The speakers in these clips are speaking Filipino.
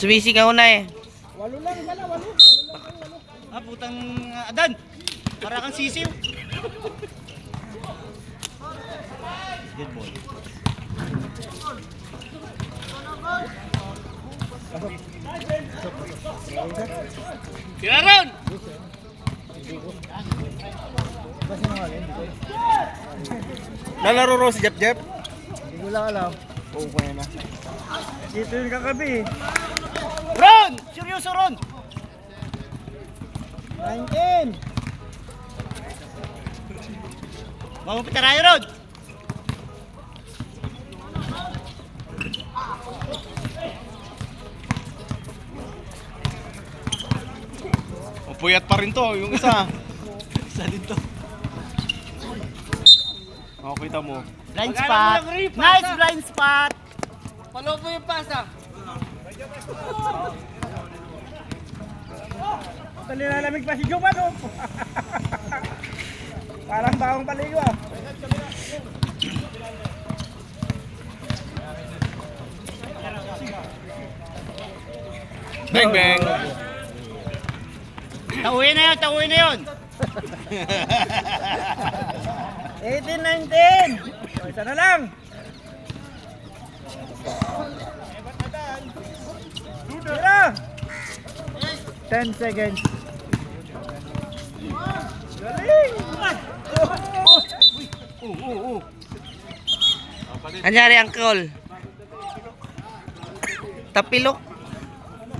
Sumisigaw na eh. Walo lang pala, walo. Ah, putang Adan. Para kang sisiw. Good boy. Tira ron! Lalaro ro si Jep Jep? Hindi ko lang alam. Oo, kaya na. Dito yung kakabi. Ron! Seryoso Ron! 19! Mamapita tayo Ron! Puyat pa rin to, yung isa. Isa din to. Oh, kita mo. Blind spot. Nice blind spot. Follow mo yung pasa. Nilalamig pa si Juman, oh. Parang bawang paligo, ah. Bang bang. Tauhin na yun, tauhin na yun. 18-19! O, isa na lang! Tira! 10 seconds. Galing! Anyari, Uncle? Tapilok.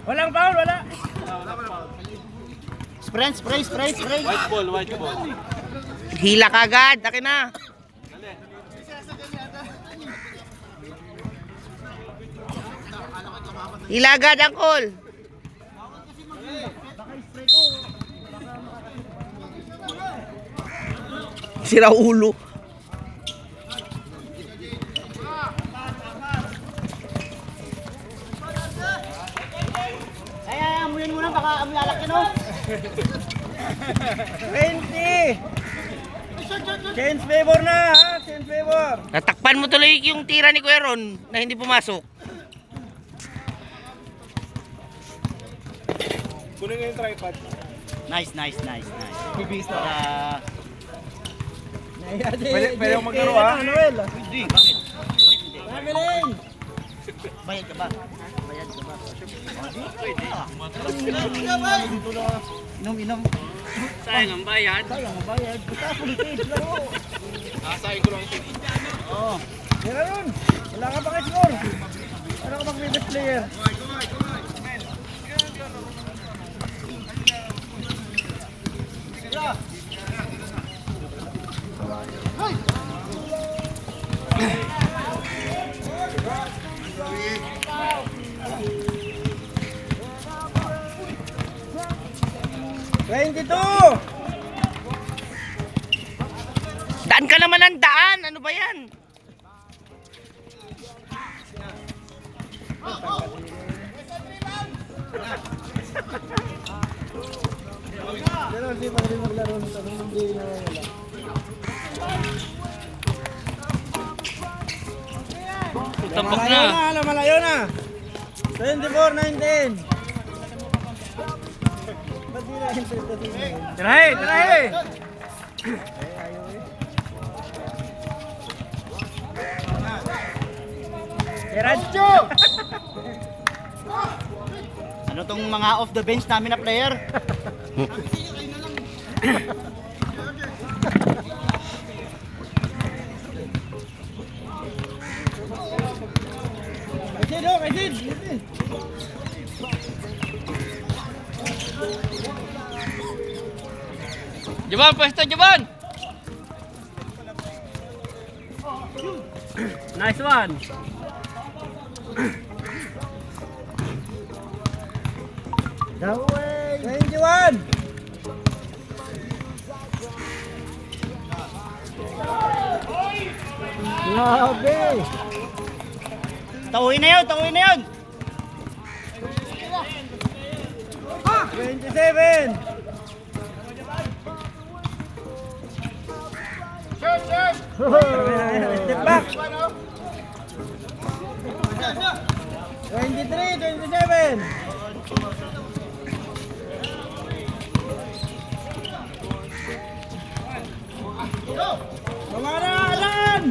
Walang foul, wala! Spray. White ball, white ball. Hila ka agad. Akin na. Hila agad, Uncle. Sira ulo. Kaya amuyin mo na, baka lalaki no. 20! Change favor na, ha? Change favor! Natakpan mo tuloy yung tira ni Kuya Ron na hindi pumasok. Kunin nga yung tripod. Nice. Bibis na. Pwede akong maglaro, ha? Noel. Hindi, bakit? Bakit hindi? Pamiling! Bayad ka ba? Inom. Sayang ang bayad. Sayang ang bayad. Basta pulitin, laro. Sayang ko lang ito. Oo. Tira ron! Wala ka pa score. Ano ka mag-best player? Daan ka naman ng daan. Ano ba yan? Pero hindi pa rin maglaro nito. Hindi na wala. Tambak na. Malayo na. 24-19. Ba't di na hintayin? Tirahe! Diretso! Ano tong mga off the bench namin na player? Kaisid! Jaban, pwesto, Jaban! Nice one! No way! 21! Grabe! Tauhin na yun! 27! Step back! 23! 27. Wala na, Alan!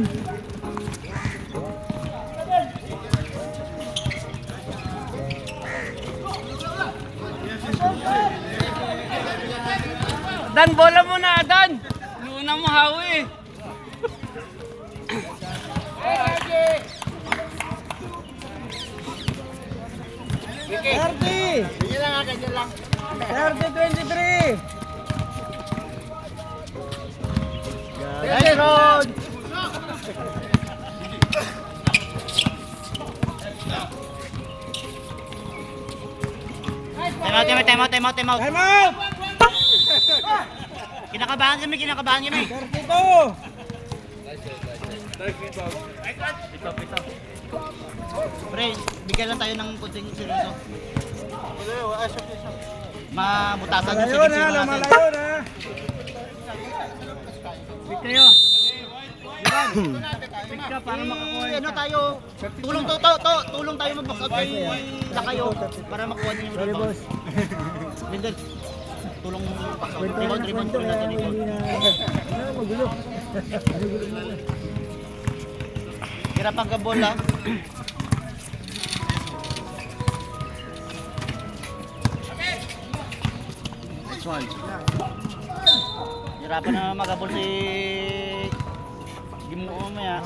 Adan, bola mo na, Adan! Nuna mo hawi. Thirty! 30-23! Nice road! Time out. Time out! Kinakabahan kami. 32! Pre, bigyan lang tayo ng kunting seryoso. Mabutasan yung Malayo na, sige-sige natin. malayo na! Big kayo. Big ka para makakuha. Ano tayo? Tulong tayo mag-box out kay Lakayo para makuha niyo yung Sorry, rebound. boss. Lindel, tulong box out. Kwento na, Rebound kwento natin na. ito. Hindi na... Ano, magulo. Magulo na. Hirap ang bola. Hirapan na magabol si Gimuo maya.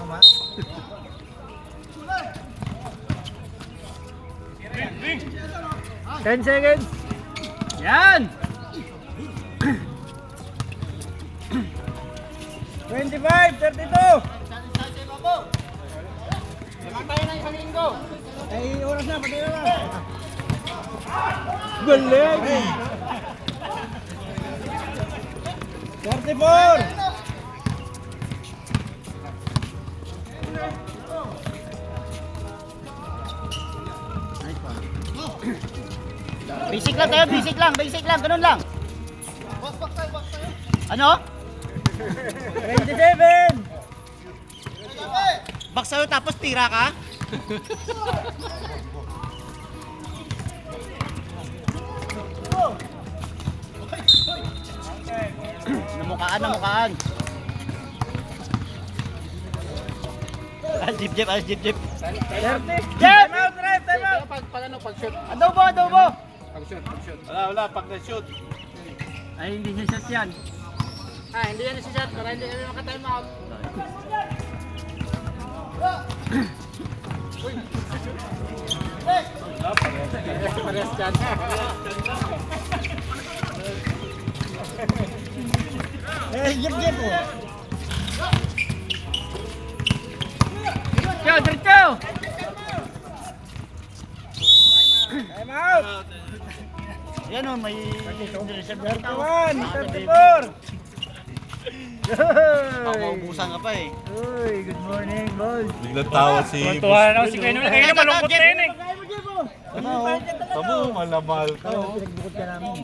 10 seconds! Yan! 25, 32! Ay, oras na, pati na. Galing! 34! Basic lang tayo, basic lang, ganun lang. Ano? 27! Back sa'yo tapos tira ka? Namukaan. Jip. 30! Jeff! Time out, ref! Time out! Adobo! Wala, pag na-shoot. Ay, hindi siya shot yan. Hindi yan si shot para hindi kami maka-time out. Parehas dyan. Jip, oh! Diretso! Time out! Yan o, may... 31, 34! Maubusan ka pa eh. Uy, good morning, boss. Biglang tawa si Tuwa na si Kuya Nuna. Kaya malungkot na yun eh. Tabo, malamal ka. Pinagbukod ka namin.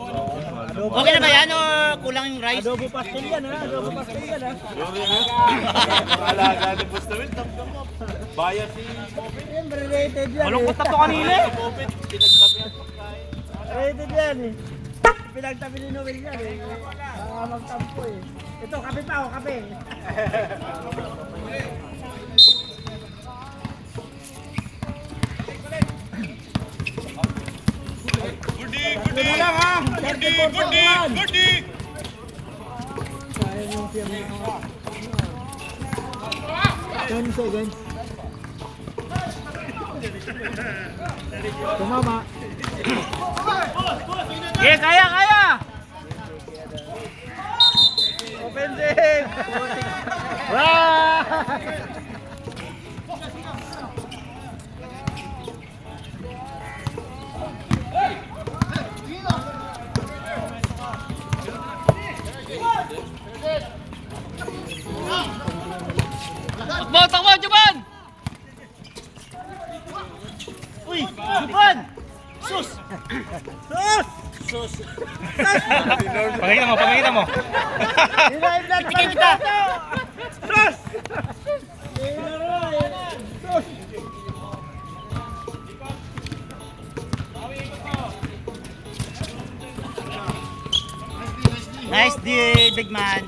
Okay na ba yan o kulang yung rice? Adobo pastel yan, ha? Adobo pastel yan, ha? Alaga ni Bustamil, tamdam mo. Bayar si Siyempre, rated yan, Malungkot na to kanina eh. Popit, pinagtabi ang pagkain. Rated yan, eh. Pinagtabi ni Noel yan, eh. Magtampo, eh. Ito, kape pa, oh, kape. Ito na lang, ha? 34-41. Sayang yung siya mo. 10 seconds. Tumama. Yeah, kaya! Offensive! Wow! Takbo, Juban! Uy, Juban! Sus! Sus! Pangita mo. Hinahin lang Tigil kita! Sus! Sus! Nice D, big man.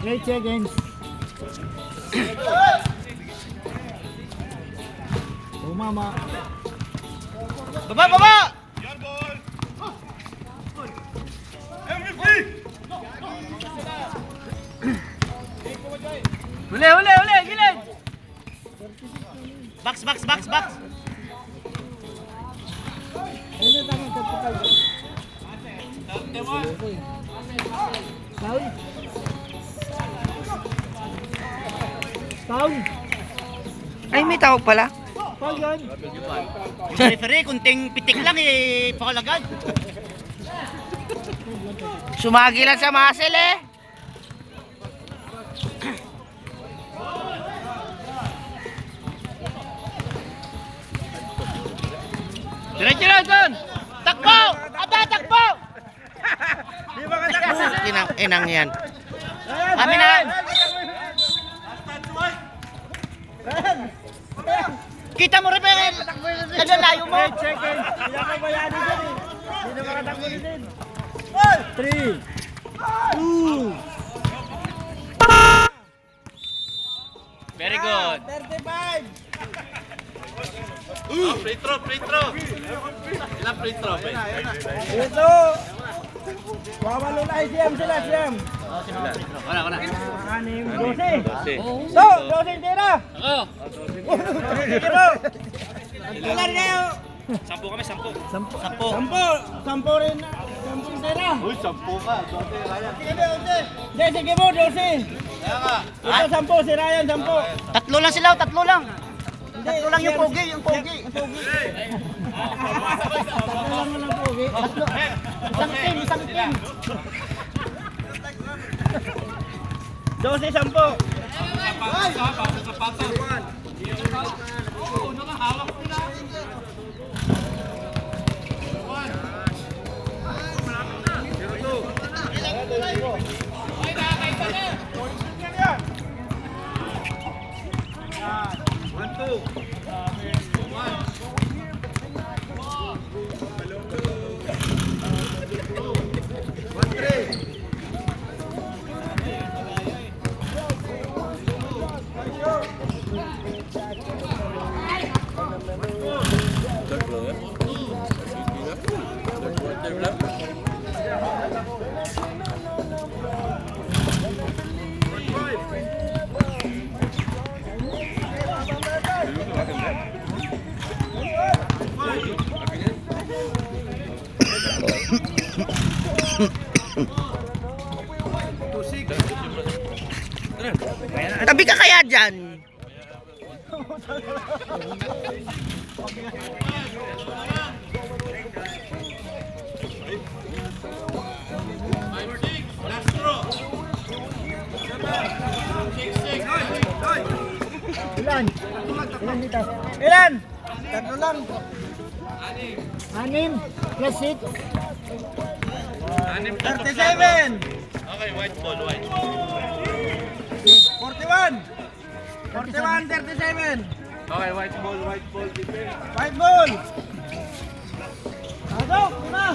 Great seconds. Oh, mama. Baba, baba! Uli, gilid! Box, box, box, box. Ayun na, tama, 35. Foul. Foul. Ay, may tawag pala. Foul yun. Yung referee, kunting pitik lang eh, foul agad. Sumagi lang sa muscle eh. Diretso lang doon! Takbo! Aba, takbo! Di ba katakbo? Inang yan. Kami na! Kita mo rin, nagalayo mo! 8 seconds. Hindi na kabayani dyan eh. Hindi na makatakbo ni din. 3, 2, Very good. 35. Free throw, free throw. Ilang free throw ba? Ito. Wawalo na siyam sila, siyam. Wala. 6, 12. So, 12 tira. Oo. Tira. Ilan kayo? 10 kami, 10. 10 rin na. 10 tira. Uy, 10 ka. Hindi, sige mo, 12. Ito 10, si Ryan 10. Tatlo lang sila, tatlo lang. Tatlo lang yung pogi, yung pogi. Tatlo lang lang pogi. Isang team. 12, 10. Tabi ka kaya dyan. Ilan? Ilan dito? Ilan? Tatlo lang. 6 plus 6. 37. Okay, white ball, white. 41. 41, 37. Okay, white ball, defense. White ball. Pasok, lima.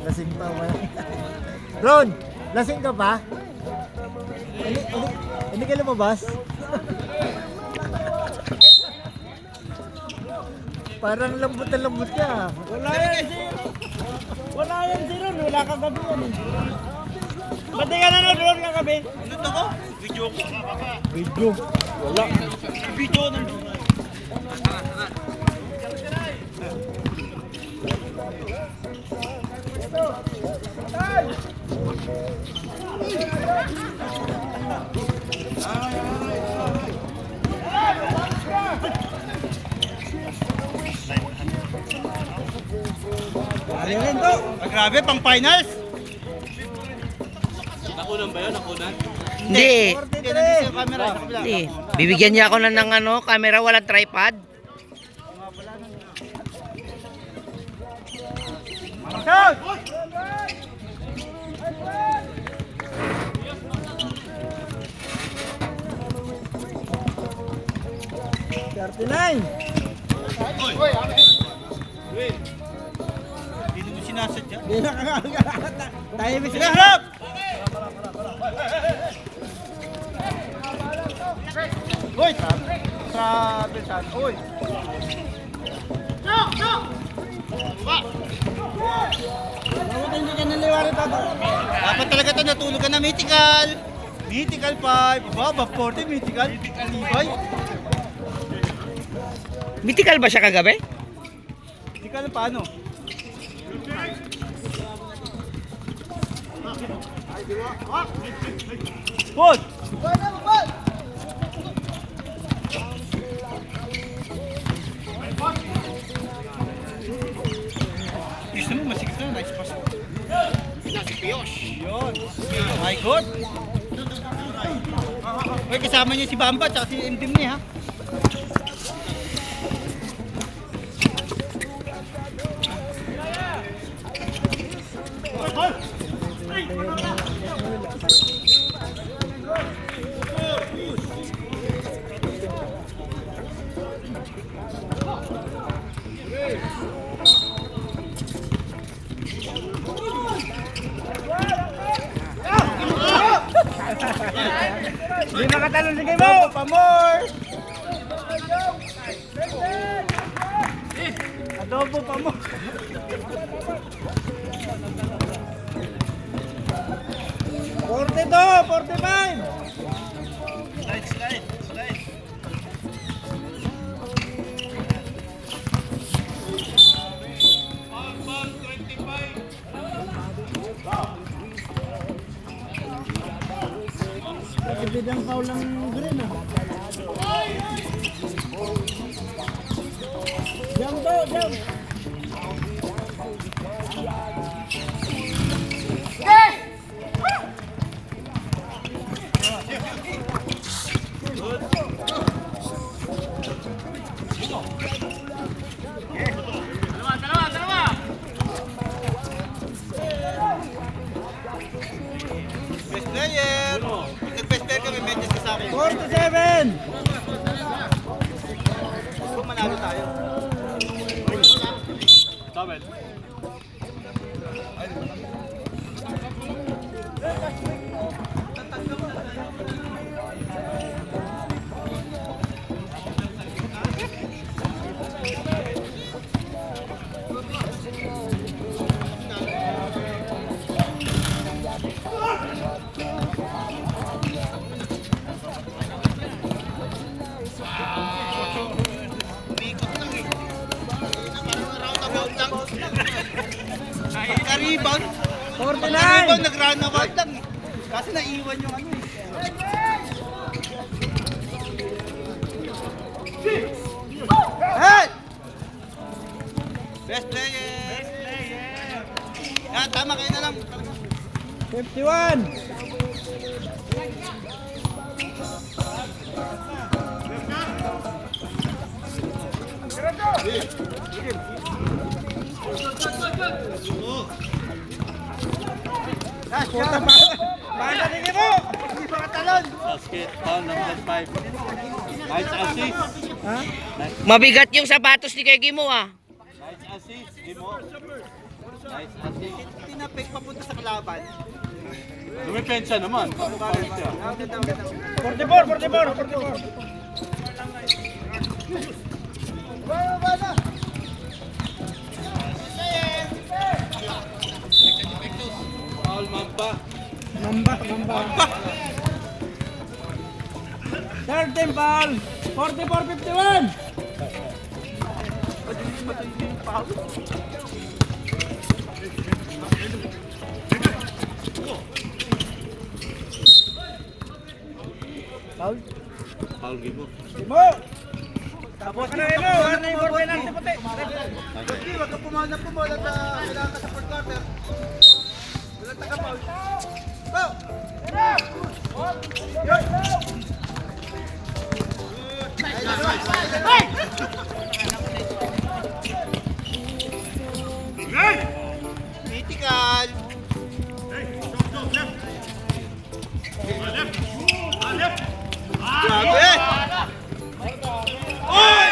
Lasing pa ba? Ron, lasing ka pa? Hindi ka lumabas? Parang lambot na lambot ka. Wala yan si Ron. Wala kang gabi yan eh. Ba't di ka nanonood ka gabi? Ano ko? Video ko. Video. Wala. Video nandun. Ari rin to. Grabe, pang finals. Nakunan ba yun? Nakunan? Hindi. 43. Camera, sa kabila. Hindi. Bibigyan niya ako ng ano, camera, walang tripod. Shoot! 39. Hindi mo sinasadya. Hindi na kakagat. Tayo may sila. Harap! Uy, travel saan? Uy! Dapat hindi ka naliwanag pa. Dapat talaga ito natulog ka na mythical. Mythical 5. Baba 40 mythical. Ibay. Mythical ba siya kagabi? Mythical paano? Put! Gusto mo masigit na, nice pass. Si Piyosh. Yun. My God. Uy, kasama niyo si Bamba at si Endimni ha. Hindi makatalon si Kimo. Pamor! Adobo pa mo. $42, $45. Slide. Bidang foul ng green ah. Jump daw, jump. Best player! Nag-best player kami, medyo sa akin. 47. Kung manalo tayo. Tawel. Ka-rebound. 49. Ka-rebound, nag-runabout lang eh. Kasi naiwan yung ano eh. Hey! Best player! Yan, tama kayo na lang. 51. Puta pa. Baka tingin mo. Hindi ba katalon? Basket, foul number 5. Nice assist. Ha? Mabigat yung sapatos ni Kegimo ah. Nice assist. Imo. Nice assist. Tinapik papunta sa kalaban. Lumipensa naman. Foul siya. Ang ganda, ang ganda. 44. Foul Mamba. Mamba. 13 ball. 44-51. Foul. Foul Gibo. Mo. Tapos na ito. Ano yung board penalty puti? Hindi, wag ka pumalag po mo. Kailangan ka sa fourth quarter. Walang taga-foul. Go! Critical! Grabe! Oh!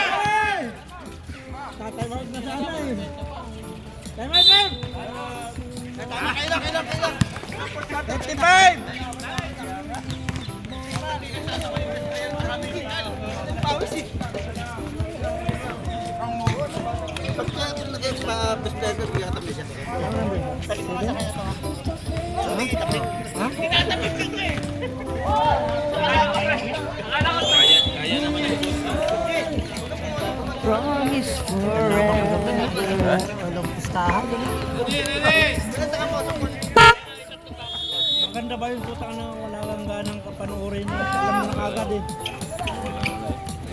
Promise forever. Walang pustahan. Maganda ba yung putang na wala kang ganang kapanoorin mo? Alam mo na kagad eh.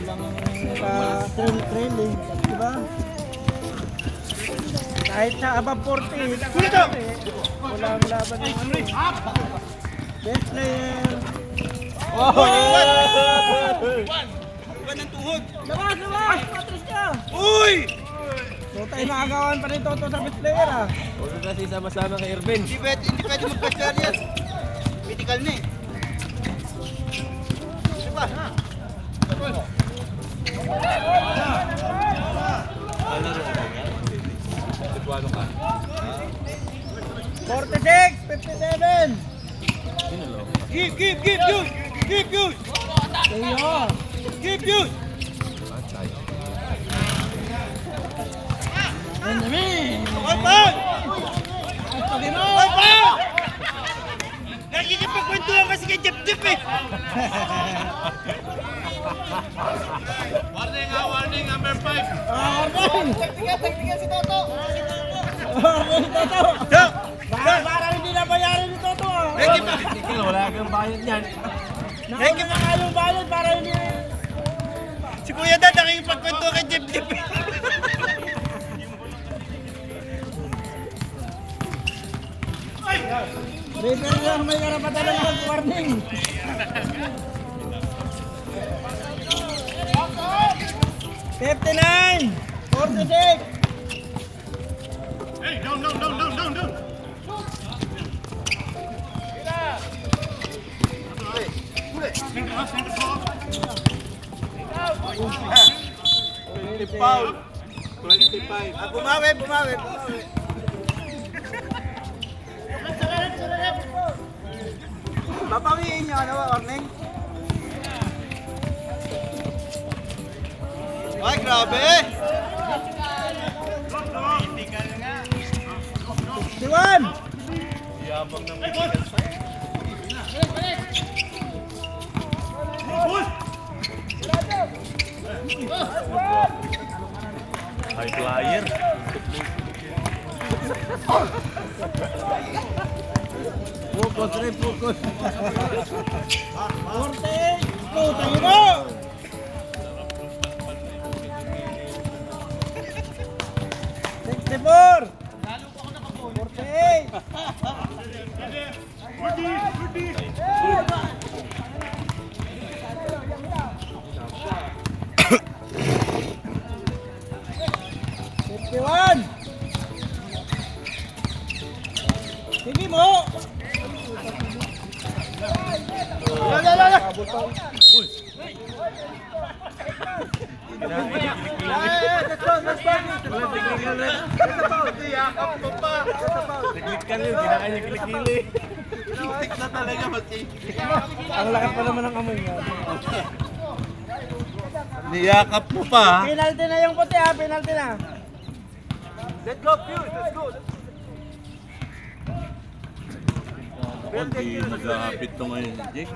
Walang ka-trail eh. Diba? Kahit sa above 40, walang laban eh. Best player. Labas! Matris ka! Uy! So tayo nakagawan pa rin Toto sa best player ah. Huwag kasi sama-sama kay Irvin. Hindi pwede mag-pressure yan. Critical na eh. Ano ba? Ano ka? 46, 57. Give! Kayo. Give! Ang dami. Hoy pa! Ay, pagin mo. Hoy pa! Nakikipagkwentuhan kasi kay Jeep eh. Warning, number 5. Arvin. Taktika si Toto. Arvin, Toto. Parang hindi na bayaran ni Toto ah. Wala kang bayad yan. Nakita na nga yung bayad para hindi. Si Kuya Dad nakikipagkwentuhan kay Jeep eh. Referee lang may karapatan ng mag-warning. $59, 46. Hey, down. Foul. 25. Bumawi. Papawiin niyo ano, warning? Ay, grabe! 61. Yabang ng high flyer. Focus. 48. Go, tayo mo. $64. 48. $51. Sige mo. Naglit ka rin, kinakain niya kilikili. Tik na talaga, mati. Ang lakas pa naman ng amoy niya. Niyakap mo pa. Penalty na yung puti ha, penalty na. Let's go, Fuse! Let's go! Hindi nag-aapit to ngayon, Jake.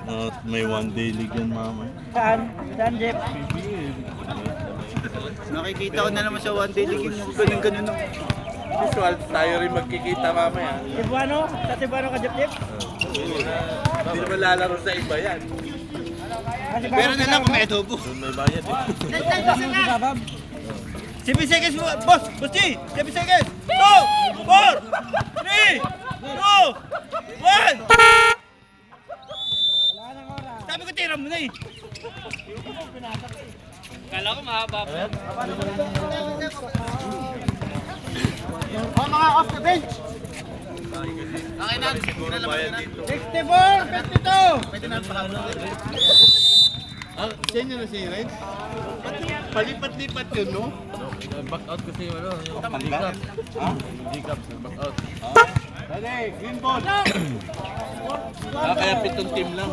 May one day league yan, mama. Saan? Saan, Jeff? Nakikita ko na naman sa one day league yung ganun-ganun. Visual, tayo rin magkikita mamaya. Cebuano? Sa Cebuano ka, Jeff? Hindi naman lalaro sa iba yan. Pero na lang kung may adobo. Doon may bayad eh. Si Babab. 7 seconds mo, boss! Boss G! 7 seconds! 2! 4! 3! 2! 1! Wala nang oras. Sabi ko tira mo na eh! Kala ko mahaba pa. Oh, mga off the bench! Okay na. Siguro bayad dito. 64, 52. Ah, siya nyo na si Ren? Palipat-lipat yun, no? Back out kasi yung handicap. Handicap, back out. Dali, green ball! Kaya pitong team lang.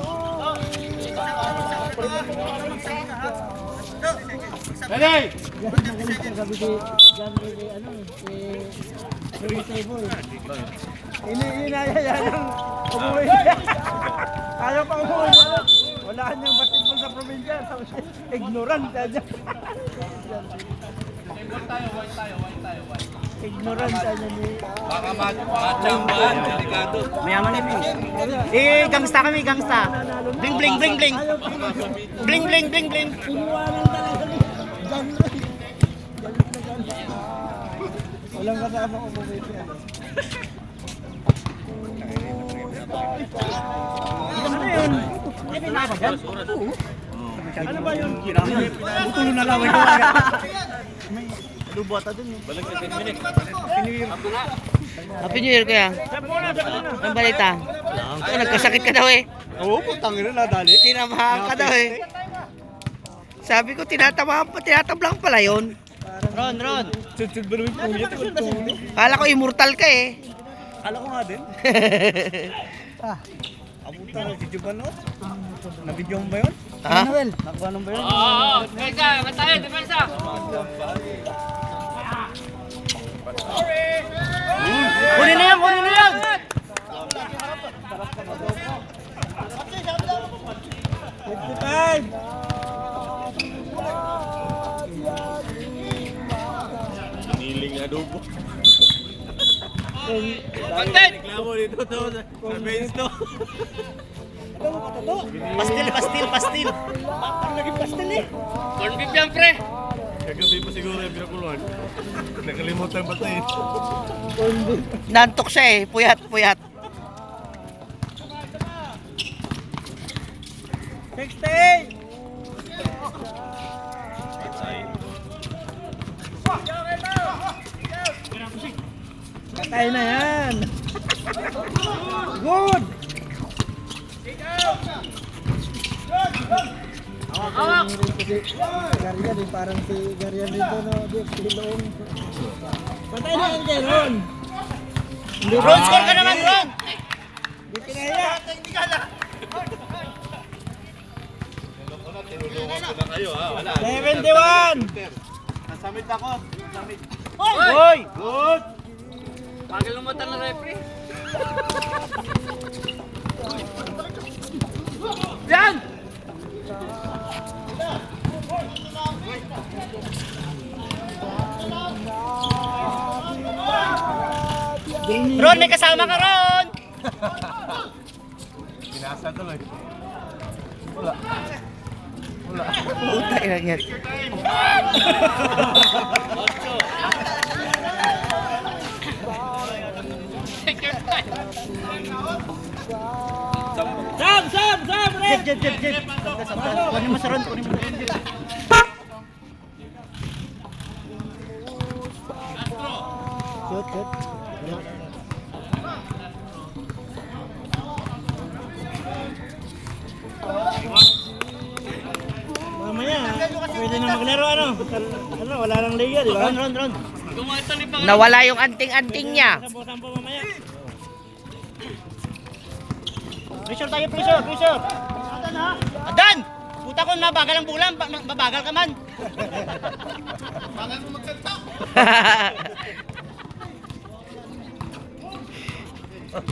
Dali! Yan, magaling siya. Sabi kay, ano, Vegetable. Inaya ng umuwi siya. Ayaw pa umuwi niya. Wala niyang basketball sa probinsya. Ignorant siya. Ignorant siya ni... Baka matsambahan, delikado. Mayaman ni Pins. Eh, gangsta kami, gangsta. Bling, bling, bling, bling. Bling, bling, bling, bling. Kinuha lang talaga ni John Ray. Walang kasama umuwi siya. Ano yun? Ano ba yun? Butulo na laway ko. May lubota dun yun. Balik sa 10 minutes. Happy New Year kuya. Ang balita. Ito, nagkasakit ka daw eh. Oo, putang ina na dali. Tinamahan ka daw eh. Sabi ko, tinatablang pala yun. Ron. Sud ba naman puyat? Kala ko immortal ka eh. Kala ko nga din. Abuta na si Juban no? Na-video mo ba yun? Ha? Nakuha nang ba yun? Depensa! Matay! Depensa! Kunin na yan, kunin na yan! Niling adobo. Content! Reklamo dito to sa bench to. Pastil. Parang naging pastel eh. Corn beef yan, pre! Kagabi pa siguro yung pinakuluan. Nakalimutan patayin. Nantok siya eh, puyat. 60! Patay na yan! Good! Hawak! Garian din parang si Garian dito no, di Pilong. Patay na yan kay Ron. Ron, score ka naman, Ron! Di kinaya. Tinulungan ko na kayo ha. Wala. 71! Nasamit ako. Nasamit. Hoy! Good! Pagal ng mata ng referee. Yan! Ron, may kasama ka, Ron! Pinasa tuloy. Puta, ilang yan. Sam! Jeb. Kunin mo sa Ron, Shoot. Mamaya, pwede na maglaro ano? Ano, wala nang liga, di ba? Ron. Tumatali pa. Nawala yung anting-anting niya. Sampo mamaya. Pressure tayo, pressure. Adan! Puta ko, mabagal ang bulan, mabagal ka man. Bagal mo magsalta.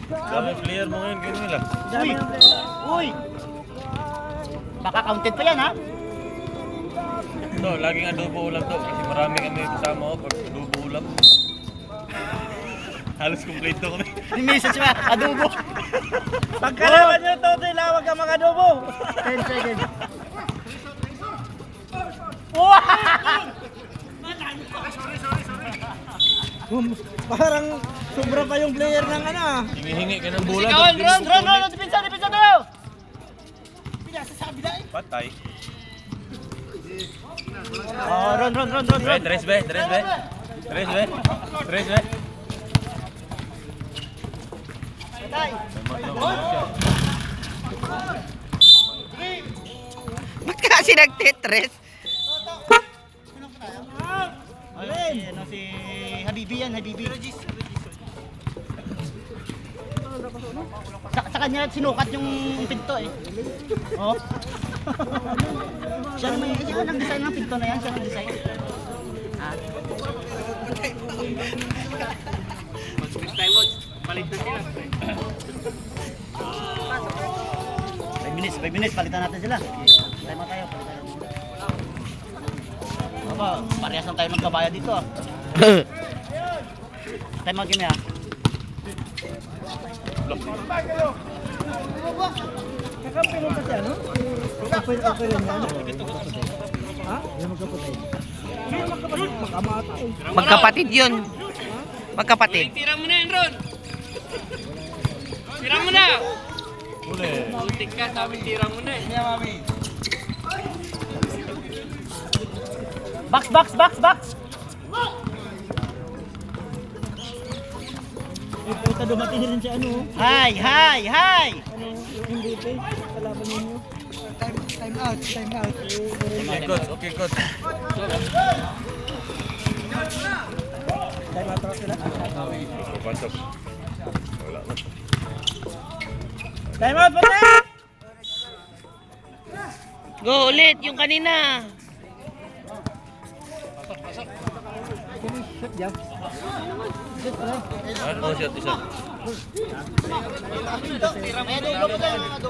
Dami player mo ngayon, ganyan nila. Uy! Baka counted pa yan, ha? Ito, laging adobo ulam to. Kasi marami kami kasama ko pag adobo ulam. Halos complete to kami. May message ba? Adobo. Pagkalaban nyo to, tilawag ka mga adobo. 10 seconds. Parang sobra pa yung player ng ano ah. Hingi-hingi ka ng bulan. Ron, depensa tayo! Patay. Oh, Ron. Tres be. Ba't kasi nagtetres? Si Habibi yan, Sa kanya sinukat yung pinto eh. Oh. Siya nag-design ng pinto na yan, siya nag-design. Palit na sila. 5 minutes, palitan natin sila. Time out tayo, palitan natin. Aba, parehas lang tayo magkabaya dito ah. Time out kami ah. Kakampi rin kasi ano? Okay rin yan. Ha? Yung magkapatid. Hindi magkapatid. Magkamatay. Magkapatid yun. Magkapatid. Tira mo na yan, Ron. Tira mo na. Uli. Muntik ka, sabi tira mo na eh. Box! Eh, puta dumating rin si ano. Hi! Ano, yung MVP. Kalaban ninyo. Time out. Okay, coach. Okay, coach. Time out sila. Pasok. Time out po tayo! Go ulit, yung kanina. Shot jump. Ano shot isa?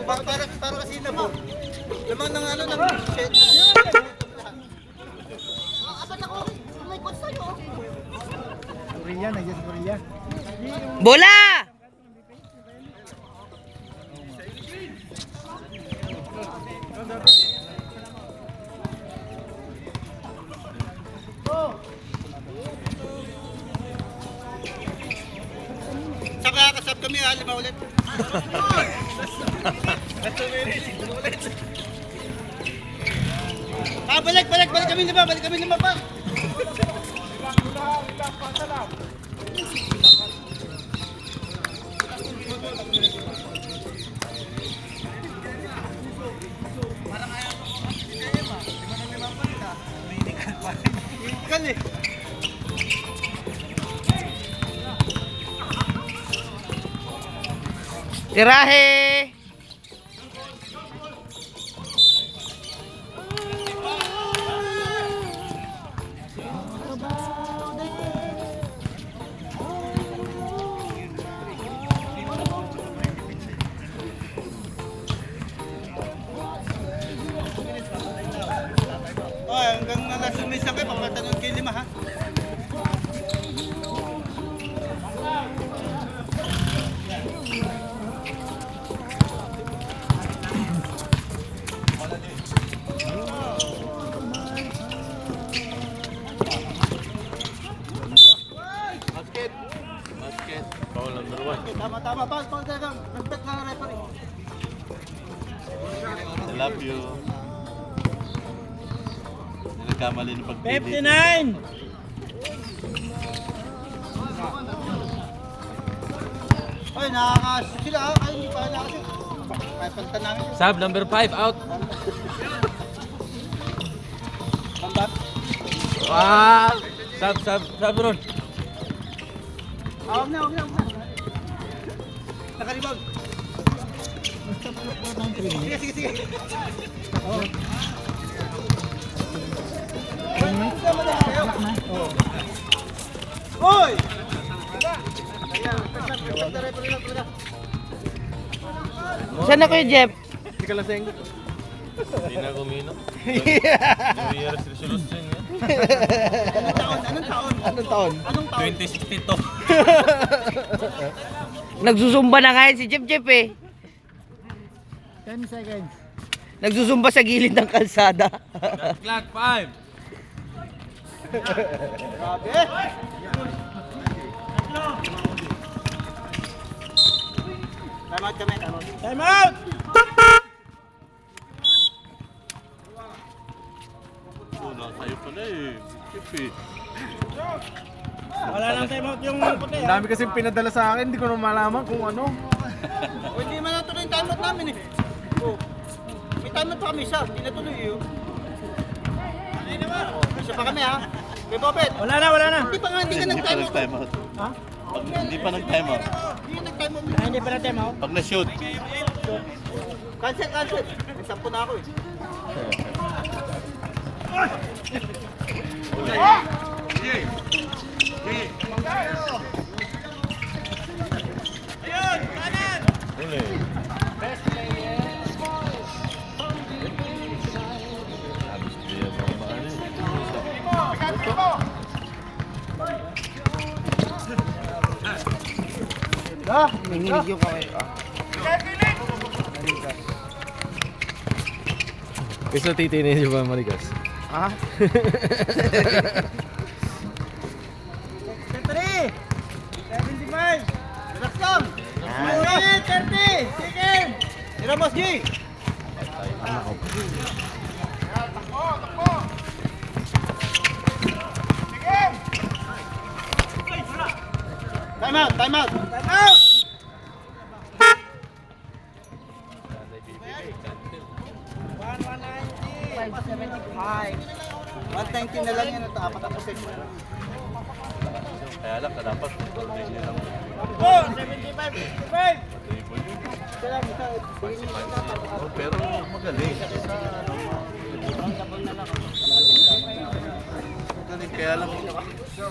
Para kasi na po. Lamang ng ano ng shit. Korea, nandiyan si Korea. Bola! Saka kasap kami ha, 5 ulit. Balik kami 5, balik kami 5 pa. Kan eh. Tirahe! Oh, hanggang alas 6 lang kayo, papatanong kayo 5 ha. Basket. Foul number 1. Tama, Paul, talagang respect na referee. I love you. Nagkamali ng pagpili. 59! Ay, nakakashoot sila ha. Ay, hindi pa nakakashoot. Ay, palitan namin. Sub number 5 out. Comeback. Wow! Sub Ron. Huwag na. Naka-rebound. Sige. Hoy! Saan na kayo, Jeff? Hindi na kumino. New Year's resolution yan. Anong taon? 2062. Nagsusumba na ngayon si Jeff eh. 10 seconds. Nagsusumba sa gilid ng kalsada. Clock 5. Grabe. Time out kami. Time out! Una kayo pala eh. Chip eh. Wala nang time out yung puti. Ang dami kasing pinadala sa akin, hindi ko na malaman kung ano. O, hindi man natuloy yung time out namin eh. O, may time out pa kami isa, hindi natuloy yun. Isa pa kami ha. May Bobet. Wala na. Hindi pa Hindi pa nag-time out. nag-time out. Ha? Hindi pa nag-time out. Hindi nag-time out. Hindi pa na time out. Pag na-shoot, Cancel. May 10 na ako eh. Uli. Habis dia bang Nanginig yung kamay ko. Gusto titinin yung ba Marigas? Ha? 73! 75! Relax lang! 30! Second! Tira boss G! Time out! Time out! Time out! $190 na lang yan at apat ako sa inyo. Kaya lang, dapat controlin niya lang. 75! Oh, pero magaling. Magaling, kaya lang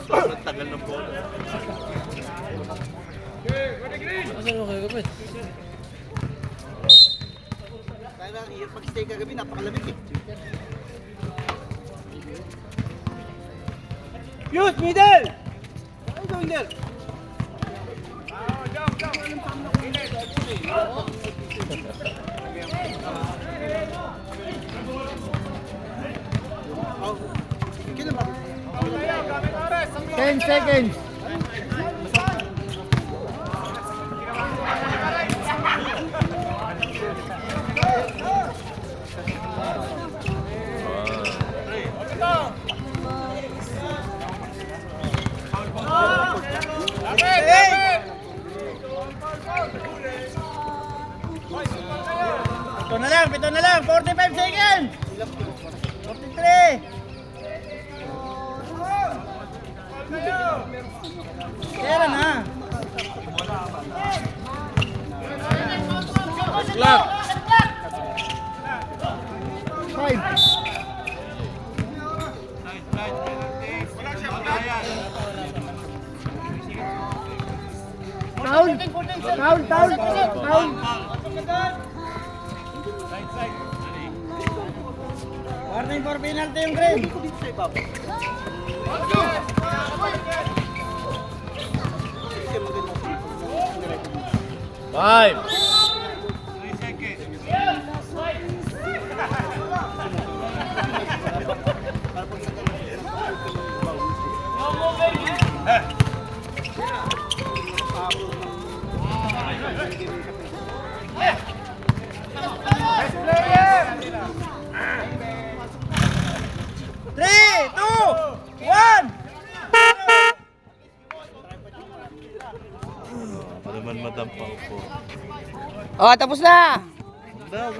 sobrang tagal ng bola. Kaya lang, yung pag-stay kagabi, napakalamig eh. Youth, middle! What are you doing there? Kailan ba? 10 seconds. Pito na lang, 45 seconds! 43! Kaya na! Clock! 5! Foul! Foul! Foul! Foul! Warning for penalty yung green. Five! Para man madampaw ko. Oh, tapos na!